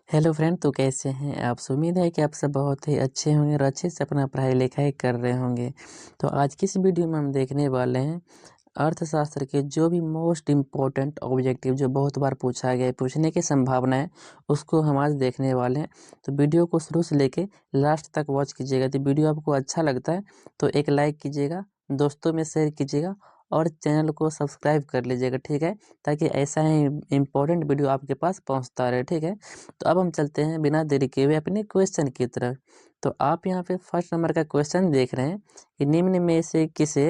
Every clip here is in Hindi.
हेलो फ्रेंड, तो कैसे हैं आप। उम्मीद है कि आप सब बहुत ही अच्छे होंगे और अच्छे से अपना पढ़ाई लिखाई कर रहे होंगे। तो आज की इस वीडियो में हम देखने वाले हैं अर्थशास्त्र के जो भी मोस्ट इम्पोर्टेंट ऑब्जेक्टिव जो बहुत बार पूछा गया है, पूछने की संभावना है, उसको हम आज देखने वाले हैं। तो वीडियो को शुरू से लेके लास्ट तक वॉच कीजिएगा। तो वीडियो आपको अच्छा लगता है तो एक लाइक कीजिएगा, दोस्तों में शेयर कीजिएगा और चैनल को सब्सक्राइब कर लीजिएगा, ठीक है, ताकि ऐसा ही इम्पोर्टेंट वीडियो आपके पास पहुंचता रहे, ठीक है। तो अब हम चलते हैं बिना देरी किए हुए अपने क्वेश्चन की तरफ। तो आप यहाँ पे फर्स्ट नंबर का क्वेश्चन देख रहे हैं कि निम्न में से किसे,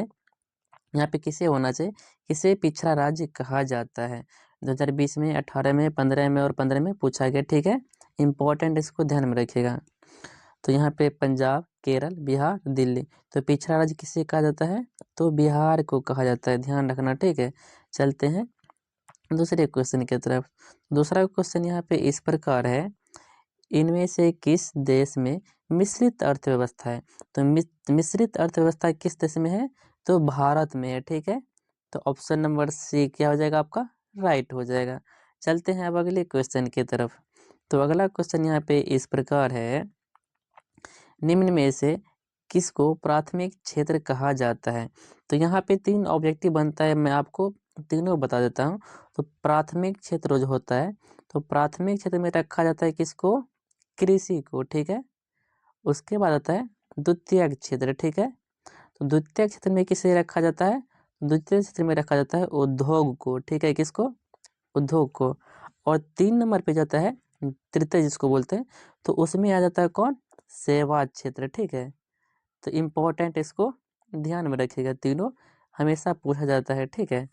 यहाँ पे किसे होना चाहिए, किसे पिछड़ा राज्य कहा जाता है। 2020 में, 18 में, 15 में और 15 में पूछा गया, ठीक है। इंपॉर्टेंट, इसको ध्यान में रखिएगा। तो यहाँ पे पंजाब, केरल, बिहार, दिल्ली। तो पिछड़ा राज्य किसे कहा जाता है, तो बिहार को कहा जाता है, ध्यान रखना, ठीक है। चलते हैं दूसरे क्वेश्चन की तरफ। दूसरा क्वेश्चन यहाँ पे इस प्रकार है, इनमें से किस देश में मिश्रित अर्थव्यवस्था है। तो मिश्रित अर्थव्यवस्था किस देश में है, तो भारत में है, ठीक है। तो ऑप्शन नंबर सी क्या हो जाएगा आपका, राइट हो जाएगा। चलते हैं अब अगले क्वेश्चन की तरफ। तो अगला क्वेश्चन यहाँ पे इस प्रकार है, निम्न में से किसको प्राथमिक क्षेत्र कहा जाता है। तो यहाँ पे 3 ऑब्जेक्टिव बनता है, मैं आपको तीनों बता देता हूँ। तो प्राथमिक क्षेत्र जो होता है, तो प्राथमिक क्षेत्र में रखा जाता है किसको, कृषि को, ठीक है। उसके बाद आता है द्वितीयक क्षेत्र, ठीक है। तो द्वितीयक क्षेत्र में किसे रखा जाता है, द्वितीय क्षेत्र में रखा जाता है उद्योग को, ठीक है, किसको, उद्योग को। और 3 नंबर पे जाता है तृतीय, जिसको बोलते हैं, तो उसमें आ जाता है कौन, सेवा क्षेत्र, ठीक है। तो इम्पोर्टेंट, इसको ध्यान में रखिएगा, तीनों हमेशा पूछा जाता है, ठीक है।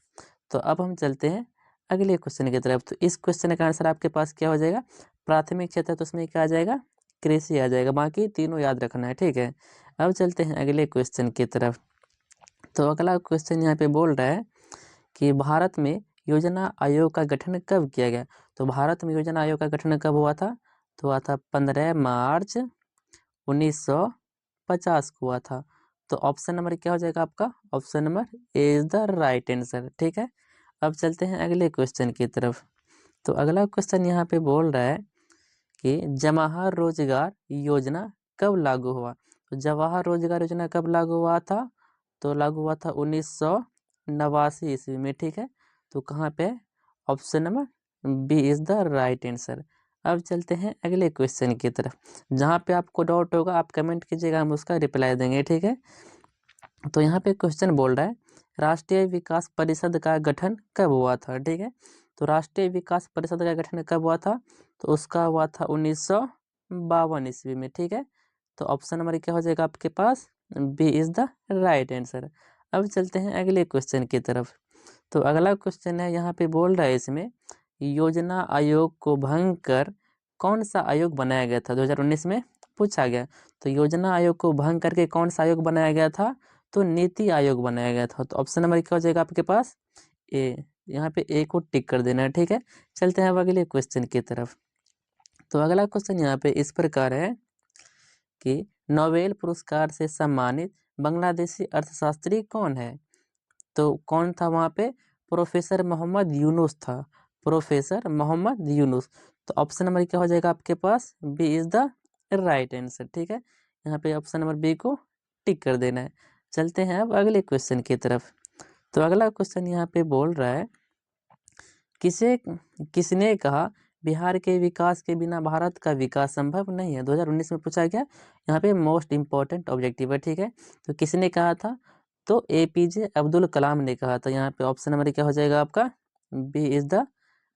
तो अब हम चलते हैं अगले क्वेश्चन की तरफ। तो इस क्वेश्चन का आंसर आपके पास क्या हो जाएगा, प्राथमिक क्षेत्र है तो उसमें क्या आ जाएगा, कृषि आ जाएगा। बाकी तीनों याद रखना है, ठीक है। अब चलते हैं अगले क्वेश्चन की तरफ। तो अगला क्वेश्चन यहाँ पे बोल रहा है कि भारत में योजना आयोग का गठन कब किया गया। तो भारत में योजना आयोग का गठन कब हुआ था, तो हुआ था 15 मार्च 1950 को हुआ था। तो ऑप्शन नंबर क्या हो जाएगा आपका, option number A is the right answer, ठीक है। अब चलते हैं अगले क्वेश्चन की तरफ। तो अगला क्वेश्चन यहाँ पे बोल रहा है कि जवाहर रोजगार योजना कब लागू हुआ। तो जवाहर रोजगार योजना कब लागू हुआ था, तो लागू हुआ था 1989 ईस्वी में, ठीक है। तो कहाँ पे, option number B is the right answer. अब चलते हैं अगले क्वेश्चन की तरफ। जहाँ पे आपको डाउट होगा आप कमेंट कीजिएगा, हम उसका रिप्लाई देंगे, ठीक है। तो यहाँ पे क्वेश्चन बोल रहा है, राष्ट्रीय विकास परिषद का गठन कब हुआ था, ठीक है। तो राष्ट्रीय विकास परिषद का गठन कब हुआ था, तो उसका हुआ था 1952 ईस्वी में, ठीक है। तो ऑप्शन नंबर क्या हो जाएगा आपके पास, B is the right answer. अब चलते हैं अगले क्वेश्चन की तरफ। तो अगला क्वेश्चन है, यहाँ पे बोल रहा है इसमें, योजना आयोग को भंग कर कौन सा आयोग बनाया गया था, 2019 में पूछा गया। तो योजना आयोग को भंग करके कौन सा आयोग बनाया गया था, तो नीति आयोग बनाया गया था। तो ऑप्शन नंबर क्या हो जाएगा आपके पास, ए। यहाँ पे ए को टिक कर देना है, ठीक है। चलते हैं अब अगले क्वेश्चन की तरफ। तो अगला क्वेश्चन यहाँ पे इस प्रकार है कि नोबेल पुरस्कार से सम्मानित बांग्लादेशी अर्थशास्त्री कौन है। तो कौन था वहाँ पे, प्रोफेसर मोहम्मद यूनुस था, प्रोफेसर मोहम्मद यूनुस। तो ऑप्शन नंबर क्या हो जाएगा आपके पास, B is the right answer, ठीक है। यहाँ पे ऑप्शन नंबर बी को टिक कर देना है। चलते हैं अब अगले क्वेश्चन की तरफ। तो अगला क्वेश्चन यहाँ पे बोल रहा है, किसे किसने कहा बिहार के विकास के बिना भारत का विकास संभव नहीं है। 2019 में पूछा गया, यहाँ पे मोस्ट इंपॉर्टेंट ऑब्जेक्टिव है, ठीक है। तो किसने कहा था, तो एपीजे अब्दुल कलाम ने कहा था। यहाँ पे ऑप्शन नंबर क्या हो जाएगा आपका, B is the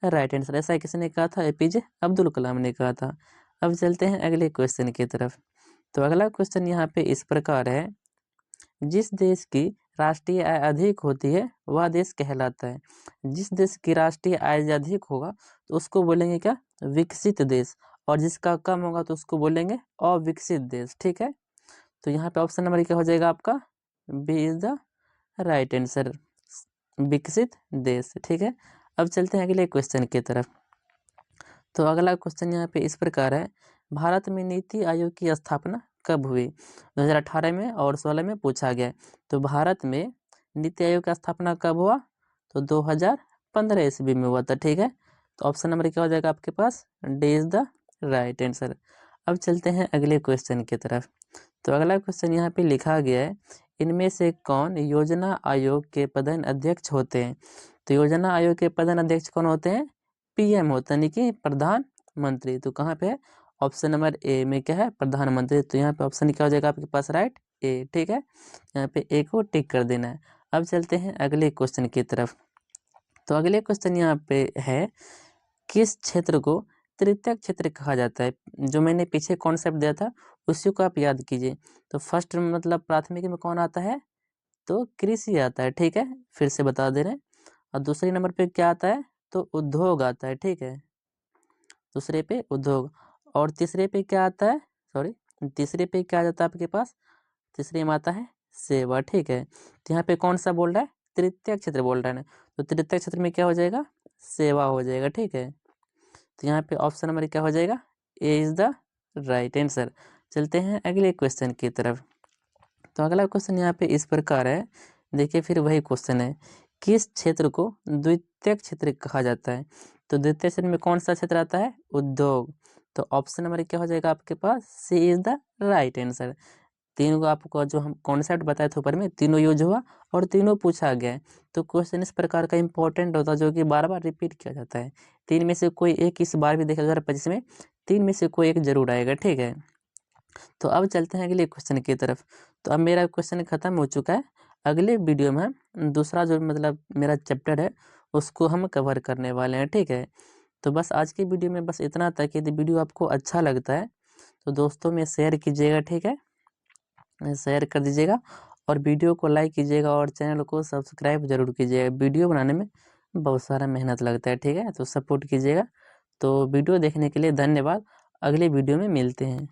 right answer. ऐसा किसने कहा था, एपीजे अब्दुल कलाम ने कहा था। अब चलते हैं अगले क्वेश्चन की तरफ। तो अगला क्वेश्चन यहाँ पे इस प्रकार है, जिस देश की राष्ट्रीय आय अधिक होती है वह देश कहलाता है। जिस देश की राष्ट्रीय आय अधिक होगा तो उसको बोलेंगे क्या, विकसित देश। और जिसका कम होगा तो उसको बोलेंगे अविकसित देश, ठीक है। तो यहाँ पे ऑप्शन नंबर क्या हो जाएगा आपका, B is the right answer, विकसित देश, ठीक है। अब चलते हैं अगले क्वेश्चन की तरफ। तो अगला क्वेश्चन यहाँ पे इस प्रकार है, भारत में नीति आयोग की स्थापना कब हुई। 2018 में और 16 में पूछा गया। तो भारत में नीति आयोग का स्थापना कब हुआ, तो 2015 ईस्वी में हुआ था, ठीक है। तो ऑप्शन नंबर क्या हो जाएगा आपके पास, D is the right answer. अब चलते हैं अगले क्वेश्चन की तरफ। तो अगला क्वेश्चन यहाँ पे लिखा गया है, इनमें से कौन योजना आयोग के प्रधान अध्यक्ष होते हैं? तो योजना आयोग के प्रधान अध्यक्ष कौन होते हैं? पीएम होते हैं, यानी कि प्रधानमंत्री। तो कहाँ पे है? ऑप्शन नंबर ए में क्या है? प्रधानमंत्री। तो यहाँ पे ऑप्शन क्या हो जाएगा आपके पास? राइट, ए। ठीक है, यहाँ पे ए को टिक कर देना है। अब चलते हैं अगले क्वेश्चन की तरफ। तो अगले क्वेश्चन यहाँ पे है, किस क्षेत्र को तृतीय क्षेत्र कहा जाता है? जो मैंने पीछे कॉन्सेप्ट दिया था उसी को आप याद कीजिए। तो फर्स्ट मतलब प्राथमिक में कौन आता है? तो कृषि आता है। ठीक है, फिर से बता दे रहे हैं। और दूसरे नंबर पे क्या आता है? तो उद्योग आता है। ठीक है, दूसरे पे उद्योग। और तीसरे पे क्या आता है? सॉरी, तीसरे पे क्या आ जाता है आपके पास? तीसरे में आता है सेवा। ठीक है, तो यहाँ पे कौन सा बोल रहा है? तृतीय क्षेत्र बोल रहा है ना, तो तृतीय क्षेत्र में क्या हो जाएगा? सेवा हो जाएगा। ठीक है, तो यहाँ पे ऑप्शन नंबर क्या हो जाएगा? ए इज द राइट आंसर। चलते हैं अगले क्वेश्चन की तरफ। तो अगला क्वेश्चन यहाँ पे इस प्रकार है, देखिए फिर वही क्वेश्चन है, किस क्षेत्र को द्वितीय क्षेत्र कहा जाता है? तो द्वितीय क्षेत्र में कौन सा क्षेत्र आता है? उद्योग। तो ऑप्शन नंबर क्या हो जाएगा आपके पास? सी इज द राइट आंसर। तीनों को आपको जो हम कॉन्सेप्ट बताए थे ऊपर में, तीनों यूज हुआ और तीनों पूछा गया है। तो क्वेश्चन इस प्रकार का इंपॉर्टेंट होता है जो कि बार बार रिपीट किया जाता है। तीन में से कोई एक इस बार भी देखा 2025 में, तीन में से कोई एक जरूर आएगा। ठीक है, तो अब चलते हैं अगले क्वेश्चन की तरफ। तो अब मेरा क्वेश्चन खत्म हो चुका है। अगले वीडियो में हम दूसरा जो मतलब मेरा चैप्टर है उसको हम कवर करने वाले हैं। ठीक है, तो बस आज की वीडियो में बस इतना था कि यदि वीडियो आपको अच्छा लगता है तो दोस्तों में शेयर कीजिएगा। ठीक है, शेयर कर दीजिएगा और वीडियो को लाइक कीजिएगा और चैनल को सब्सक्राइब जरूर कीजिएगा। वीडियो बनाने में बहुत सारा मेहनत लगता है। ठीक है, तो सपोर्ट कीजिएगा। तो वीडियो देखने के लिए धन्यवाद। अगले वीडियो में मिलते हैं।